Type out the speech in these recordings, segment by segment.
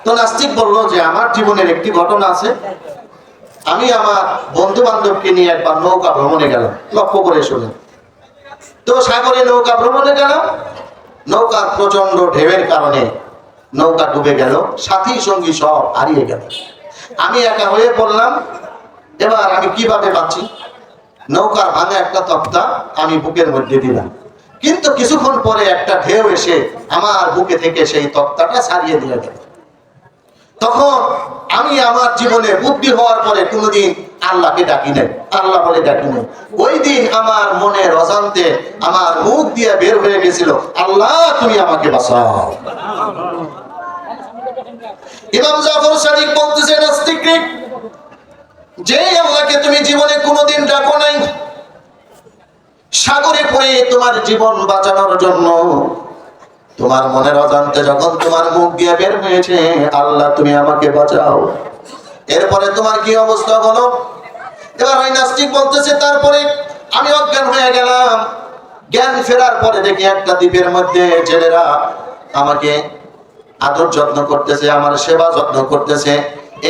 তো নাস্তিক বলল যে আমার জীবনের একটি ঘটনা আছে। আমি আমার বন্ধু বান্ধবকে নিয়ে একবার নৌকা ভ্রমণে গেলাম, লক্ষ্য করে শুনেন। তো সাগরে নৌকা ভ্রমণে গেলাম, নৌকার প্রচন্ড ঢেউয়ের কারণে নৌকা ডুবে গেল, সাথী সঙ্গী সব হারিয়ে গেল, আমি একা হয়ে পড়লাম। এবার আমি কিভাবে বাঁচি? নৌকার ভাঙা একটা তক্তা আমি বুকের মধ্যে দিলাম, কিন্তু কিছুক্ষণ পরে একটা ঢেউ এসে আমার বুকে থেকে সেই তক্তাটা ছাড়িয়ে দিয়ে গেল। তখন আমি আমার জীবনে বুদ্ধি হওয়ার পরে কোনোদিন আল্লাহকে ডাকি নাই, আল্লাহ বলে ডাকি নাই। ওই দিন আমার মনের অজান্তে আমার মুখ দিয়ে বের হয়ে গেছিল, আল্লাহ তুমি আমাকে বাঁচাও। ইমাম জাফর সাদিক বলতেছে, নাস্তিক যে আল্লাহকে তুমি জীবনে কোনোদিন ডাকো নাই, সাগরে পড়ে তোমার জীবন বাঁচানোর জন্য তোমার মনের অজান্তে যখন তোমার মুখ দিয়ে বের হয়েছে, আল্লাহ তুমি আমাকে বাঁচাও, এরপরে তোমার কি অবস্থা হলো? এবার ওই নাস্তিক বলতেছে, তারপরে আমি অজ্ঞান হয়ে গেলাম। জ্ঞান ফেরার পরে দেখি একটা দ্বীপের মধ্যে জেলেরা আমাকে আদর যত্ন করতেছে, আমার সেবা যত্ন করতেছে।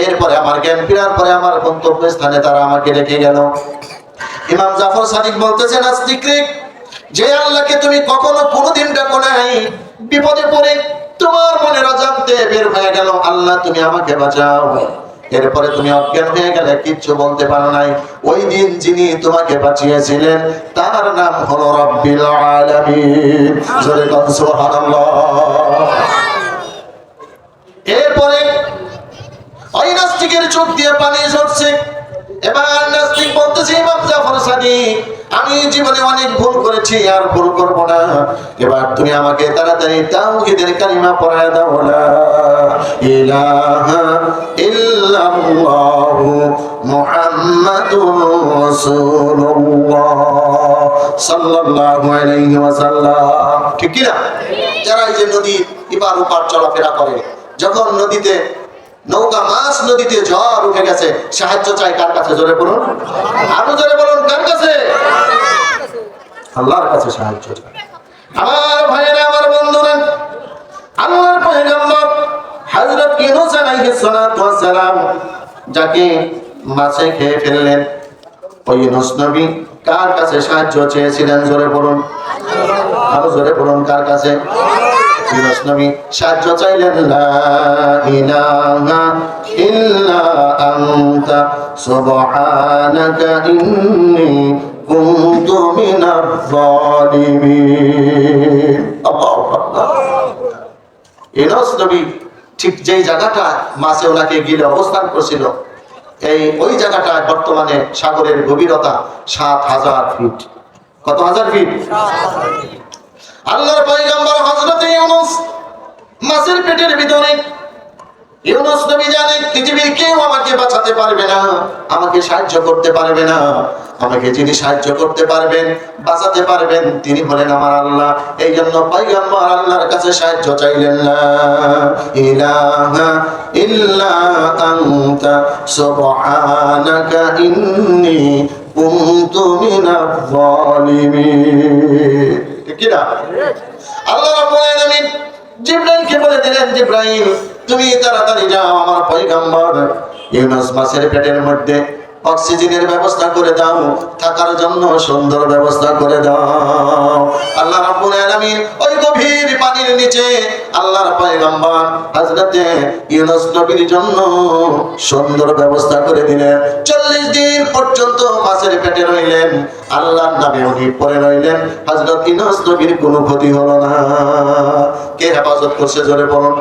এরপরে আমার জ্ঞান ফেরার পরে আমার গন্তব্য স্থানে তারা আমাকে রেখে গেল। ইমাম জাফর সাদিক বলতেছে, নাস্তিক যে আল্লাহকে তুমি কখনো কোনোদিন ডাকো নাই, বিপদে পড়ে তোমার মনের অজান্তে বের হয়ে গেল, আল্লাহ তুমি আমাকে বাঁচাও, এরপরে তুমি অজ্ঞান হয়ে গেলে কিচ্ছু বলতে পারো নাই। ওই দিন যিনি তোমাকে বাঁচিয়েছিলেন তার নাম হলো রব্বিল আলামিন। জোরে বল সুবহানাল্লাহ। এরপরে ওই নাস্তিকের চোখ দিয়ে পানি ঝরছে। এবার নাস্তিক বলতেছে, ইমাম জাফর সাদিক আমি জীবনে অনেক ভুল করেছি, আর ভুল করব না। এবার তুমি আমাকে তাড়াতাড়ি তাওহীদের কালিমা পড়ায় দাও, লা ইলাহা ইল্লাল্লাহু মুহাম্মাদুর রাসূলুল্লাহ সাল্লাল্লাহু আলাইহি ওয়াসাল্লাম। ঠিক কি না? যারা এই যে নদী এপার ওপার চলাফেরা করে, যখন নদীতে নৌকা মাছ নদীতে ঝড় উঠে গেছে, সাহায্য চাই কার কাছে? জোরে বলুন, আরো জোরে বলুন, কার কাছে? আল্লাহর কাছে সাহায্য চাই। আমার ভাইয়েরা, আমার বন্ধুরা, আল্লাহর পয়গম্বর হযরত ইউনূস আলাইহিস সালাতু ওয়াস সালাম যাকে মাছে খেয়ে ফেললেন, ওই ইউনূস নবী কার কাছে সাহায্য চেয়েছিলেন? জোরে বলুন, আরো জোরে বলুন, কার কাছে? ইউনূস নবী সাহায্য চাইলেন, লা ইলাহা ইল্লা আনতা সুবহানাকা ইন্নী কুনতু মিনাজ জালিমিন। আল্লাহু আকবার। ইউনূস নবী ঠিক যেই জায়গাটা মাছে ওনাকে গিলে অবস্থান করছিল, ওই জায়গাটা বর্তমানে সাগরের গভীরতা ৭,০০০ ফিট। কত হাজার ফিট? আল্লাহর পয়গম্বর হযরত ইউনূস মাছের পেটের ভিতরে। ইউনূস নবী জানে পৃথিবীর কেউ আমাকে বাঁচাতে পারবে না, আমাকে সাহায্য করতে পারবে না। আমাকে যিনি সাহায্য করতে পারবেন, বাঁচাতে পারবেন, তিনি হলেন আমার আল্লাহ। এই জন্য পয়গম্বর আল্লাহর কাছে সাহায্য চাইলেন, লা ইলাহা ইল্লা আনতা সুবহানাকা ইন্নী কুনতু মিনাজ জালিমিন। ঠিক কি না? আল্লাহ রাব্বুল আলামিন জিবরাইলকে বলে দিলেন, জিবরাইল তুমি তাড়াতাড়ি যাও, আমার পয়গম্বর ইউনূস মাছের পেটের মধ্যে অক্সিজেনের ব্যবস্থা করে দাও, থাকার জন্য সুন্দর ব্যবস্থা করে দাও। আল্লাহ রাব্বুল আলামিন ওই গভীর পানির নিচে আল্লাহর পয়গম্বর হযরতে ইউনূস নবীর জন্য সুন্দর ব্যবস্থা করে দিলেন। 40 দিন পর্যন্ত মাছের পেটে রইলেন, আল্লাহর নামে উনি পড়ে রইলেন। হযরত ইউনূস নবীর কোনো ক্ষতি হলো না। কে হেফাজত করছে? জোরে বলুন,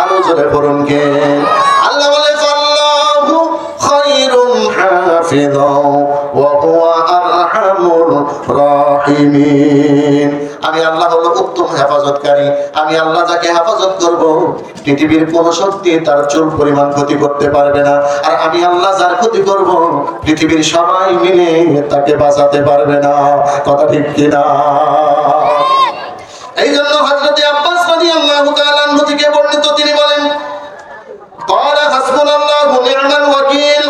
আরো জোরে বলুন, কে? আল্লাহ বলে, ফাল্লাহু খায়রুন হাফিযা ওয়া হুয়া আরহামুর রাহিমিন। আমি আল্লাহ হলো উত্তম হেফাজতকারী। আমি আল্লাহ যাকে হেফাজত করব, পৃথিবীর কোন শক্তি তার চুল পরিমাণ ক্ষতি করতে পারবে না। আর আমি আল্লাহ যার ক্ষতি করব, পৃথিবীর সবাই মিলে তাকে বাঁচাতে পারবে না। কথা ঠিক কিনা? এই জন্য হযরত আব্বাস রাদিয়াল্লাহু তাআলা আনহু থেকে বর্ণিত, তিনি বলেন, قال حسبنا الله ونعم الوكيل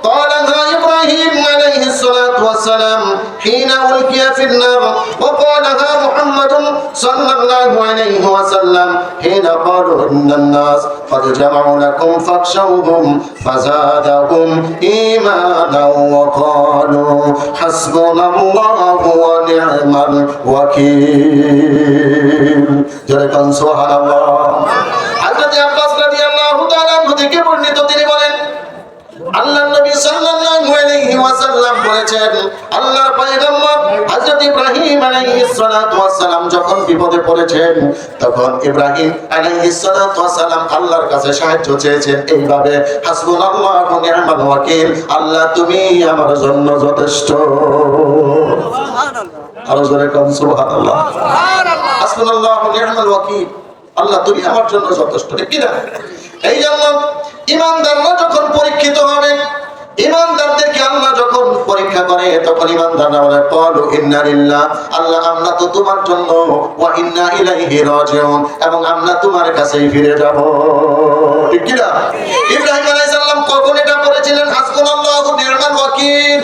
قالها إبراهيم عليه الصلاة والسلام حين ألقي في النار وقالها محمد صلى الله আলাইহি ওয়াসাল্লাম হিনা ক্বালু ইন্নান নাস قد جمعوا لكم فاخشوهم فزادهم إيمانا وقالوا حسبنا الله ونعم الوكيل جركن سبحان الله حضرت عباس رضي الله تعالى عنه থেকে বর্ণিত তিনি বলেন আল্লাহর নবী সাল্লাল্লাহু আলাইহি ওয়াসাল্লাম বলেছেন আল্লাহর পয়গম্বর হযরত ইব্রাহিম আলাইহিস সালাতু ওয়াস সালাম যখন বিপদে পড়েছেন তখন ইব্রাহিম আলাইহিস সালাতু ওয়াস সালাম আল্লাহর কাছে সাহায্য চেয়েছেন এইভাবে হাসবুনাল্লাহু ওয়া নি'মাল ওয়াকিল আল্লাহ তুমি আমার জন্য যথেষ্ট সুবহানাল্লাহ আর জোরে কোন সুবহানাল্লাহ সুবহানাল্লাহ হাসবুনাল্লাহু ওয়া নি'মাল ওয়াকিল আল্লাহ তুমি আমার জন্য যথেষ্ট ঠিক কি না এই জন্য ঈমানদাররা যখন পরীক্ষিত হবে ঈমানদারদেরকে আল্লাহ যখন পরীক্ষা করে তখন ঈমানদাররা বলে ক্বালু ইন্না লিল্লাহ আল্লাহ আমরা তো তোমার জন্য ওয়া ইন্না ইলাইহি রাজিউন এবং আমরা তোমার কাছেই ফিরে যাব ঠিক কি না ইব্রাহিম আলাইহিস সালাম কখন এটা করেছিলেন হাসবুনাল্লাহু ওয়া নি'মাল ওয়াকিল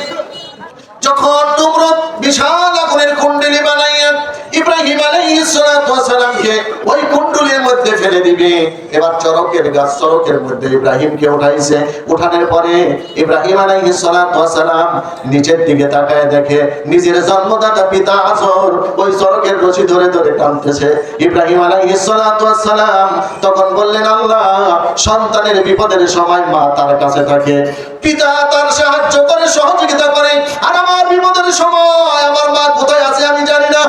যখন নমরুদ বিশাল আগুনের কুণ্ডলী বানাইয়া ইব্রাহিম আলাইহিস সালাতু ওয়াস সালামকে ওই কুণ্ডলীর মধ্যে ফেলে দিবে এবার চরকের গাছ চরকের মধ্যে ইব্রাহিমকে উঠাইছে উঠানোর পরে ইব্রাহিম আলাইহিস সালাতু ওয়াস সালাম নিচের দিকে তাকায় দেখে নিজের জন্মদাতা পিতা আজর ওই চরকের রশি ধরে ধরে টানতেছে ইব্রাহিম আলাইহিস সালাতু ওয়াস সালাম তখন বললেন আল্লাহ সন্তানের বিপদের সময় মা তার কাছে থাকে পিতা তার সাহায্য করে সহযোগিতা করে আর আমার বিপদের সময় আমার মা কোথায় আছে আমি জানি না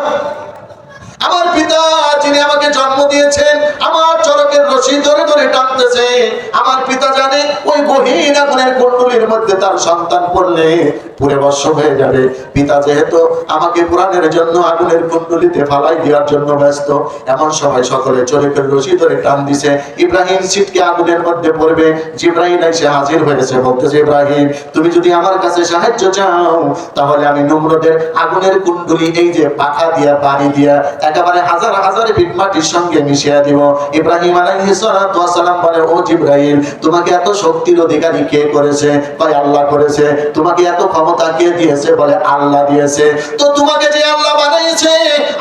আমার পিতা যিনি আমাকে জন্ম দিয়েছেন আমার চরকের রশি ধরে ধরে টানতেছে আমার পিতা জানে ওই গহীন আগুনের কুণ্ডলীর মধ্যে তার সন্তান পড়লে পুরে ভস্ম হয়ে যাবে পিতা যেহেতু আমাকে পুরাণের জন্য আগুনের কুণ্ডলীতে ফালাই দেওয়ার জন্য ব্যস্ত এমন সময় সকলে চরকের রশি ধরে টান দিছে ইব্রাহিম ছিটকে আগুনের মধ্যে পড়বে জিবরাইল এসে হাজির হয়েছে বলতেছে ইব্রাহিম তুমি যদি আমার কাছে সাহায্য চাও তাহলে আমি নমরুদের আগুনের কুণ্ডলী এই যে পাখা দিয়া বাড়ি দিয়া একেবারে হাজার হাজার বিট মাটির সঙ্গে মিশিয়ে দিব ইব্রাহিম আলাইহিস সালাতু ওয়াস সালাম বলে ও জিবরাইল তোমাকে এত শক্তির অধিকারী কে করেছে বলে আল্লাহ করেছে তোমাকে এত ক্ষমতা কে দিয়েছে বলে আল্লাহ দিয়েছে তো তোমাকে যে আল্লাহ বানাইছে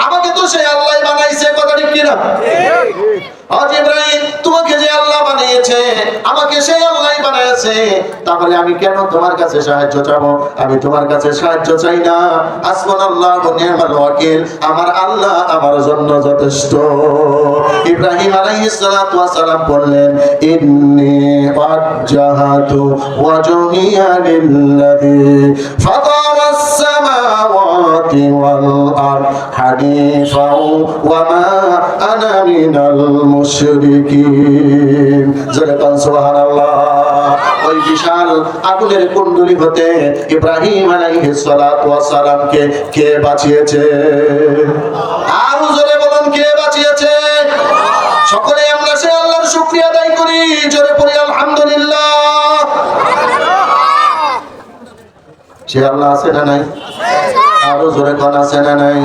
আমাকে তো সেই আল্লাহই বানাইছে কথা ঠিক কি না ও জিবরাইল তোমাকে যে আল্লাহ বানিয়েছে আমাকে সেই আল্লাহই বানাইছে তাহলে আমি কেন তোমার কাছে সাহায্য চাবো আমি তোমার কাছে সাহায্য চাই না হাসবুনাল্লাহু ওয়া নি'মাল ওয়াকিল আমার আল্লাহ আমার জন্য যথেষ্ট ইব্রাহিম আলাইহিস সালাতু ওয়াস সালাম বললেন ইন্নী ওয়াজ্জাহাতু ওয়াজহিয়া লিল্লাযী ফাতারাস সামাওয়াতি ওয়াল আরদ হানিফাও ওয়া মা আনা মিনাল মুশরিকিন জোরে সুবহানাল্লাহ ওই বিশাল আগুনের কুণ্ডলী হতে ইব্রাহিম আলাইহিস সালাতু ওয়াস সালামকে কে বাঁচিয়েছে আর জোরে বলুন কে বাঁচিয়েছে সকলে আমরা সেই আল্লাহর শুকরিয়া আদায় করি জোরে পড়ি আলহামদুলিল্লাহ সে আল্লাহ আছে না নাই আরো জোরে কোন আছে না নাই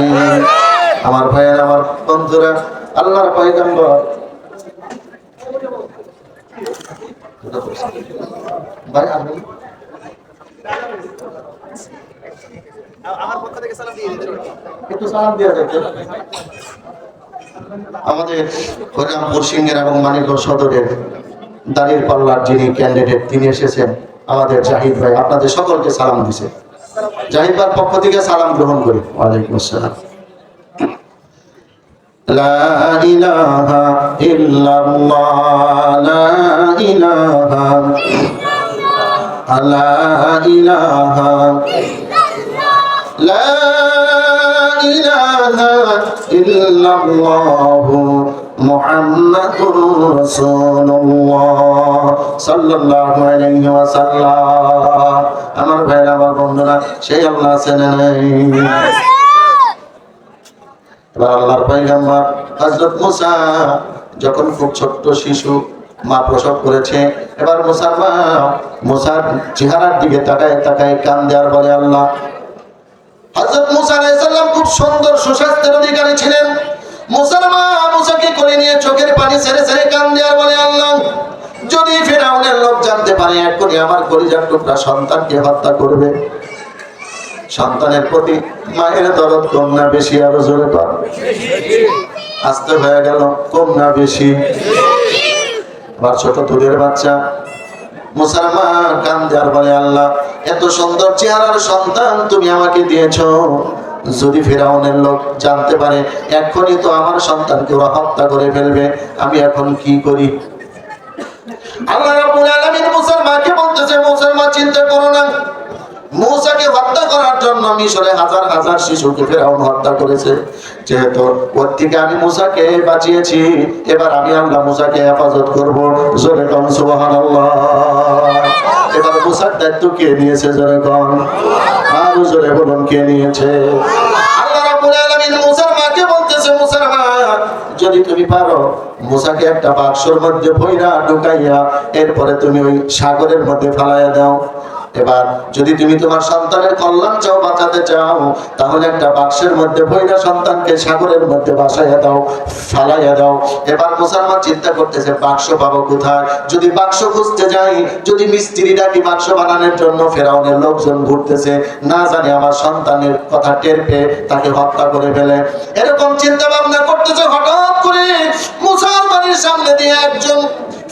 আমার ভাইয়ের আমার বন্ধুরা আল্লাহর পয়গম্বর ভাই আপনি আমার পক্ষ থেকে সালাম দিয়ে দিতে একটু সালাম দিয়ে যাচ্ছে আমাদের হরিরামপুর সিংহের এবং মানিকগঞ্জ সদরের দাঁড়ির পাল্লার যিনি ক্যান্ডিডেট তিনি এসেছেন আমাদের জাহিদ ভাই আপনাদের সকলকে সালাম দিছে জাহিদ ভাইয়ের পক্ষ থেকে সালাম গ্রহণ করি ওয়ালাইকুম আসসালাম লা ইলাহা ইল্লাল্লাহ লা ইলাহা লা ইলাহা লা ইলাহা ইল্লাল্লাহ মুহাম্মাদুর রাসূলুল্লাহ সাল্লাল্লাহু আলাইহি ওয়াসাল্লাম আমার ভাইরা আমার বন্ধুরা সেই আল্লাহ আছেন নাই আল্লাহর পয়গম্বর হযরত মুসা যখন খুব ছোট্ট শিশু মা প্রসব করেছে এবার মুসার চেহারার দিকে তাকায় তাকায় কান্দে আর বলে আল্লাহ হযরত মুসা আলাইহিস সালাম খুব সুন্দর সুস্বাস্থ্যের অধিকারী ছিলেন মুসার মা মুসাকে কোলে নিয়ে চোখের পানি ছেড়ে ছেড়ে কান্দে আর বলে আল্লাহ যদি ফিরআউনের লোক জানতে পারে এক্ষুনি আমার কলিজার টুকরা সন্তানকে হত্যা করবে সন্তানের প্রতি মায়ের দরদ কম না বেশি আরো জোরে পাবে আস্তে হয়ে গেল, কম না বেশি? আবার ছোট দুধের বাচ্চা মুসার মা কান্দে আর বলে, আল্লাহ এত সুন্দর চেহারার সন্তান তুমি আমাকে দিয়েছো, যদি ফেরাউনের লোক জানতে পারে এখনই তো আমার সন্তানকে ওরা হত্যা করে ফেলবে, আমি এখন কি করি? আল্লাহ রাব্বুল আলামিন মুসার মাকে বলতেছে, মুসার মা চিন্তা করো না, মূসাকে হত্যা করার জন্য মিশরে হাজার হাজার শিশুকে ফেরাউন হত্যা করেছে, যেহেতু ওর থেকে আমি মূসাকে বাঁচিয়েছি, এবার আমি আল্লাহ মূসাকে হেফাজত করব। জোরে কোন সুবহানাল্লাহ। এবার মূসার দায়িত্ব কে নিয়েছে? জোরে কোন, আর জোরে বলুন কে নিয়েছে? আল্লাহ রাব্বুল আলামিন মূসার মাকে বলতেছে, মূসার মা যদি তুমি পারো মূসাকে একটা বাক্সের মধ্যে ভইরা ঢুকাইয়া এরপরে তুমি ওই সাগরের মধ্যে ফেলাইয়া দাও। এবার যদি তুমি তোমার সন্তানের কল্যাণ চাও, বাঁচাতে চাও, তাহলে একটা বাক্সের মধ্যে ভইরা সন্তানকে সাগরের মধ্যে বাসাইয়া দাও, ফালাইয়া দাও। এবার মুসলমান চিন্তা করতেছে বাক্স পাবো কোথায়? যদি বাক্স খুঁজতে যাই, যদি মিস্ত্রি ডাকি বাক্স বানানোর জন্য, ফেরাউনের লোকজন ঘুরতেছে, না জানি আমার সন্তানের কথা টের পেয়ে তাকে হত্যা করে ফেলে। এরকম চিন্তা ভাবনা করতেছে, হঠাৎ করে মুসার বাড়ির সামনে দিয়ে একজন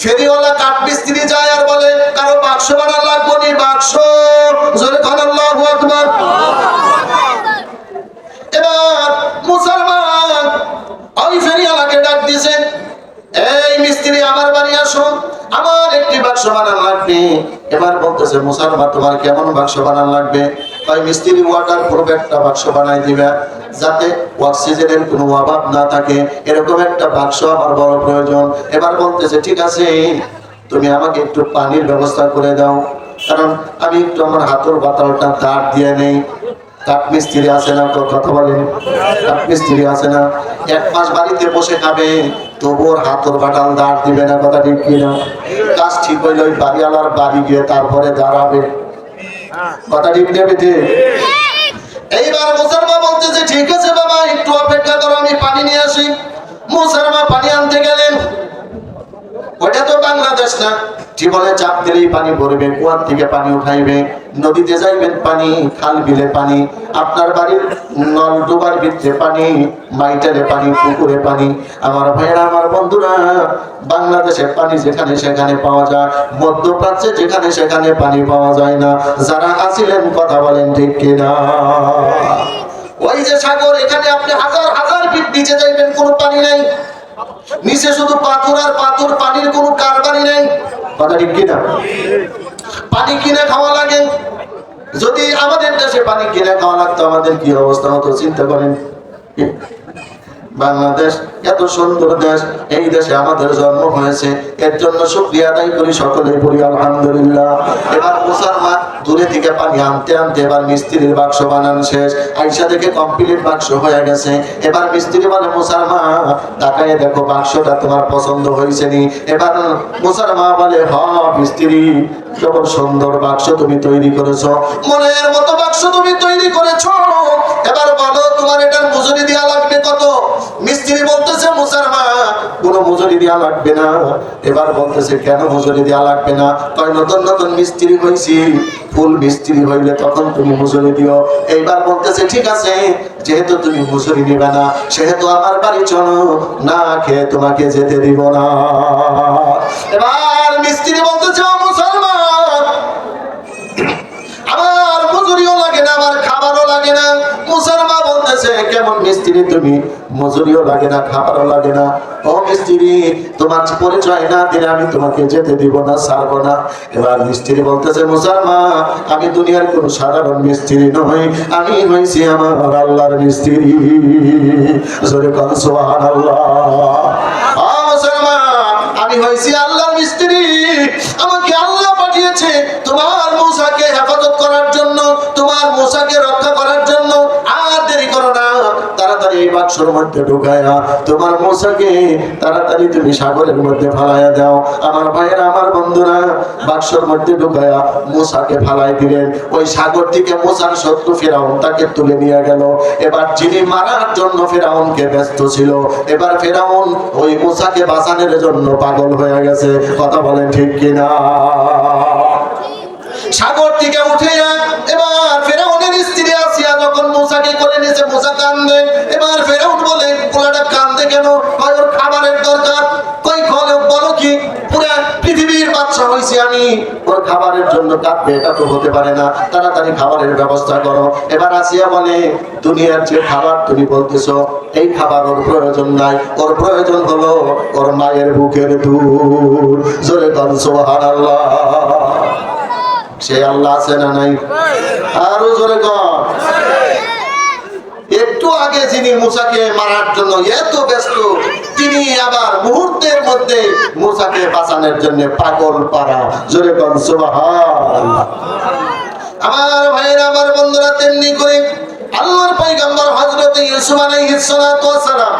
ফেরিওয়ালা কাঠ মিস্ত্রি যায় আর বলে, কারো বাক্স বানানো লাগবে নি? বাক্স। জোরে বলেন আল্লাহু আকবার। এবার মুসলমান ওই ফেরিওয়ালাকে ডাক দিয়েছে, এই মিস্ত্রি আমার বাড়ি আসো, আমার একটি বাক্স বানানো লাগবে। এবার বলতেছে, মুসলমান তোমার কেমন বাক্স বানানো লাগবে? ওই মিস্ত্রি ওয়াটার প্রুফ একটা বাক্স বানাই দিবে, যাতে অক্সিজেনের কোনো অভাব না থাকে, এরকম একটা বাক্স আমার বড় প্রয়োজন। এবার বলতেছে, ঠিক আছে, তুমি আমাকে একটু পানির ব্যবস্থা করে দাও, কারণ আমি একটু আমার হাতের বাতালটা দাঁড় দিয়ে নেই। কাঠমিস্ত্রি আছে না? কথা বলেন, কাঠমিস্ত্রি আছে না? এক মাস বাড়িতে বসে খাবে, তবুর হাতের বাটাল দাঁড় দিবে না, কথা ঠিক কিনা? কাজ ঠিক হইলে ওই বাড়িওয়ালার বাড়ি গিয়ে তারপরে দাঁড়াবে, কথা ঠিক নেবে? ঠিক। এইবার মুসলমান বলতেছে, ঠিক আছে বাবা, একটু অপেক্ষা করো, আমি পানি নিয়ে আসি। মুসলমান পানি আনতে গেলেন। ওটা তো বাংলাদেশ না, জীবনে চাপ দিলেই পানি ভরবে, কুয়ার থেকে পানি উঠাইবে, নদীতে যাইবেন পানি, খাল বিলে পানি, আপনার বাড়ির নল ডোবার ভিতরে পানি, মাইটারে পানি, পুকুরে পানি। আমার ভাইয়েরা, আমার বন্ধুরা, বাংলাদেশের পানি যেখানে সেখানে পাওয়া যায়, মধ্যপ্রাচ্যে যেখানে সেখানে পানি পাওয়া যায় না। যারা আছিলেন কথা বলেন ঠিক কিনা? ওই যে সাগর, এখানে আপনি হাজার হাজার ফিট নিচে যাইবেন, কোনো পানি নাই, নিচে শুধু পাথর আর পাথর, পানির কোনো কারবারই নেই, কথা ঠিক কিনা? পানি কিনে খাওয়া লাগে। যদি আমাদের দেশে পানি কিনে খাওয়া লাগতো, আমাদের কি অবস্থা হতো চিন্তা করেন। বাংলাদেশ এত সুন্দর দেশ, এই দেশে আমাদের জন্ম হয়েছে, এর জন্য শুকরিয়া আদায় করি, সকলেই বলি আলহামদুলিল্লাহ। এবার মুসলমান দূরে থেকে পানি আনতে আনতে এবার মিস্ত্রির বাক্স বানানো শেষ, আইসা থেকে কমপ্লিট বাক্স হয়ে গেছে। এবার মিস্ত্রি বলে, মুসলমান তাকায় দেখো বাক্সটা তোমার পছন্দ হয়েছে নি? এবার মুসলমান বলে, হ্যাঁ মিস্ত্রি, কেমন সুন্দর বাক্স তুমি তৈরি করেছো, মনের মতো বাক্স তুমি তৈরি করেছো। এবার বলো তোমার এটার মজুরি দেওয়া লাগবে কত? মিস্ত্রি বলতেছে, মুসলমান কোনো মজুরি দেওয়া লাগবে না। এবার বলতেছে, কেন মজুরি দেওয়া লাগবে না? কয়, নতুন নতুন মিস্ত্রি হয়েছি, ফুল মিস্ত্রি হইলে তখন তুমি মজুরি দিও। এইবার বলতেছে, ঠিক আছে, যেহেতু তুমি মজুরি দিবে না, সেহেতু আমার বাড়ি চলো, না খেয়ে তোমাকে যেতে দিব না। এবার মিস্ত্রি বলতেছে, মুসলমান আমার মজুরিও লাগে না, আমার খাবারও লাগে না। মুসলমান বলতেছে, কেমন মিস্ত্রি তুমি, মজুরিও লাগে না, খাবারও লাগে না? ও মিস্ত্রি, তোমার পরিচয় না দিলে আমি তোমাকে যেতে দিব না, ছাড়বো না। এবার মিস্ত্রি বলতেছে, মুসলমান আমি দুনিয়ার কোন সাধারণ মিস্ত্রি নই, আমি হইছি আমার আল্লাহর মিস্ত্রি। জোরে বল সুবহানাল্লাহ। ও মুসলমান, আমি হইছি আল্লাহর মিস্ত্রি, আমাকে আল্লাহ পাঠিয়েছে তোমার মূসাকে হেফাজত করার জন্য, তোমার মূসাকে রক্ষা করার জন্য। আর দেরি করো না, তাড়াতাড়ি এই বাক্সের মধ্যে ঢুকায়া তোমার মূসাকে তাড়াতাড়ি তুমি সাগরের মধ্যে ফালাইয়া দাও। আমার ভাইয়েরা, আমার বন্ধুরা, বাক্সের মধ্যে ঢুকায়া মূসাকে ফালাই দিলেন। ওই সাগর থেকে মূসার শত্রু ফিরাউন তাকে তুলে নিয়ে গেল। এবার যিনি মারার জন্য ফিরাউনকে ব্যস্ত ছিল, এবার ফিরাউন ওই মূসাকে বাঁচানোর জন্য পাগল হয়ে গেছে, কথা বলেন ঠিক কিনা? সাগর থেকে উঠে এবার ফেরাউনের স্ত্রী আসিয়া যখন মূসাকে করে নিয়েছে, মূসা কান্দে। এবার ফেরাউন বলে, পোলাটা কান্দে কেন? ওর খাবারের জন্য কাঁদবে, এটা তো হতে পারে না, তাড়াতাড়ি খাবারের ব্যবস্থা করো। এবার আসিয়া বলে, দুনিয়ার যে খাবার তুমি বলতেছো, এই খাবার ওর প্রয়োজন নাই, ওর প্রয়োজন হলো ওর মায়ের বুকের দুধ। জোরে বল সুবহানাল্লাহ। সে আল্লাহ আছে না নাই? আরো জোরে কর। একটু আগে যিনি মূসাকে মারার জন্য এত ব্যস্ত, তিনি আবার মুহূর্তের মধ্যে মূসাকে বাঁচানোর জন্য পাগল পারা। জোরে বল সুবহানাল্লাহ। আমার ভাইরা, আমার বন্ধুরা, তেমনি করে আল্লাহর পয়গম্বর হযরত ইউসুফ আলাইহিস সালাতু ওয়াস সালাম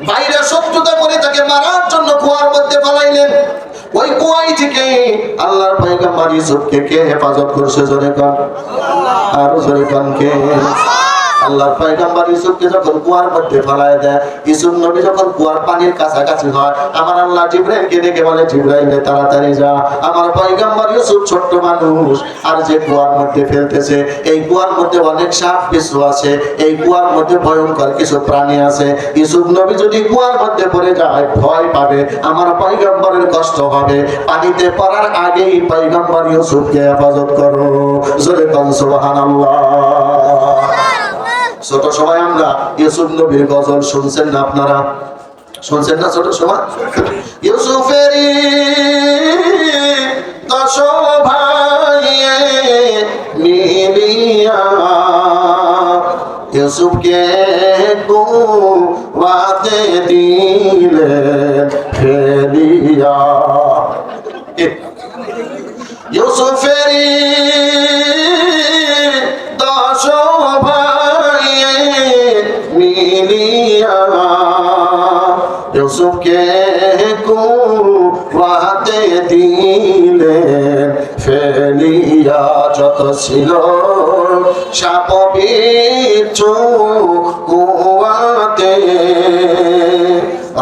ভাইরা শত্রুতা করে তাকে মারার জন্য কুয়ার মধ্যে ফেলাইলেন। ওই কুয়াই থেকে আল্লাহর পয়গম্বর ইউসুফকে কে হেফাজত করছে? জোরে কর। আর জোরে কর কে? আল্লাহর পয়গম্বর ইউসুফকে যখন কুয়ার মধ্যে ফেলায় দেয়, ইউসুফ নবী যখন কুয়ার পানির কাছাকাছি হয়, আমার আল্লাহ জিবরাইলকে ডেকে বলে, জিবরাইল তাড়াতাড়ি যা, আমার পয়গম্বর ইউসুফ ছোট্ট মানুষ, আর যে কুয়ার মধ্যে ফেলতেছে, এই কুয়ার মধ্যে অনেক সাপ বিচ্ছু আছে, এই কুয়ার মধ্যে ভয়ঙ্কর কিছু প্রাণী আছে। ইউসুফ নবী যদি কুয়ার মধ্যে পড়ে যায় ভয় পাবে, আমার পয়গম্বরের কষ্ট হবে। পানিতে পড়ার আগেই পয়গম্বর ইউসুফকে হেফাজত করো। জোরে বল সুবহানাল্লাহ। ছোট সময় আমরা ইউসুফ নবীর গজল শুনছেন না? আপনারা শুনছেন না ছোট সময়? ইউসুফেরই 10 ভাই মিলিয়া ইউসুফকে কুয়াতে দিলেন ফেলিয়া। ইউসুফেরই 10 ভাই মিলিয়া ইউসুফকে কুয়াতে দিলেন ফেলিয়া। যত ছিল সাপ বিচ্ছু কুয়াতে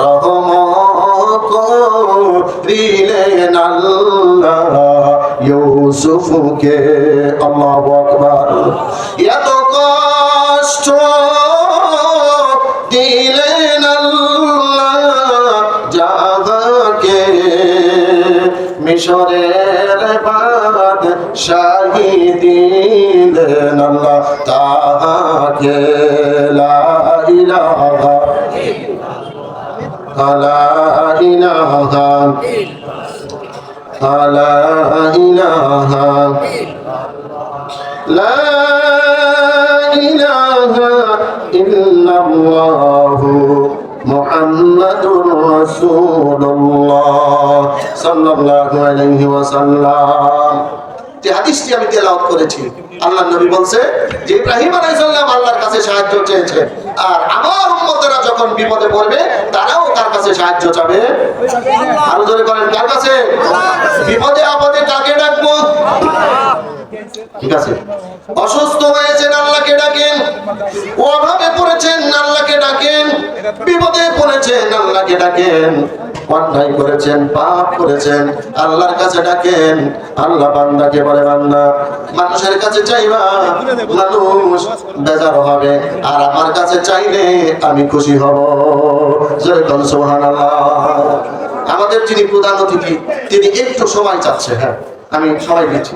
রহমত করিলেন আল্লাহ ইউসুফকে। আল্লাহু আকবার। এত কষ্ট দিলেন আল্লাহ যাহাকে, মিশরের বাদশাহী দিলেন আল্লাহ তাহাকে। লা ইলাহা লা ইলাহা লা ইলাহা লা ইলাহা ইল্লাল্লাহু মুহাম্মাদুর রাসূলুল্লাহ সাল্লাল্লাহু আলাইহি ওয়াসাল্লাম। যে হাদিসটি আমি তেলাওয়াত করেছি, আল্লাহর নবী বলছে যে ইব্রাহিম আলাইহিস সালাম আল্লাহর কাছে সাহায্য চেয়েছে, আর আমার উম্মতেরা যখন বিপদে পড়বে তারাও তার কাছে সাহায্য চাবে। আরো জোরে বলেন, কার কাছে? বিপদে আপদে কাকে ডাকবো? ঠিক আছে, অসুস্থ হয়েছেন আল্লাহকে ডাকেন, অভাবে পড়েছেন আল্লাহকে ডাকেন, বিপদে পড়েছেন আল্লাহকে ডাকেন, অন্যায় করেছেন, পাপ করেছেন, আল্লাহর কাছে ডাকেন। আল্লাহ বান্দাকে বলে, বান্দা মানুষের কাছে চাইবা মানুষ বেজার হবে, আর আমার কাছে চাইলে আমি খুশি হব। জয় বল সুবহানাল্লাহ। আমাদের যিনি প্রধান অতিথি, তিনি একটু সময় চাচ্ছে। হ্যাঁ, আমি সময় দিচ্ছি।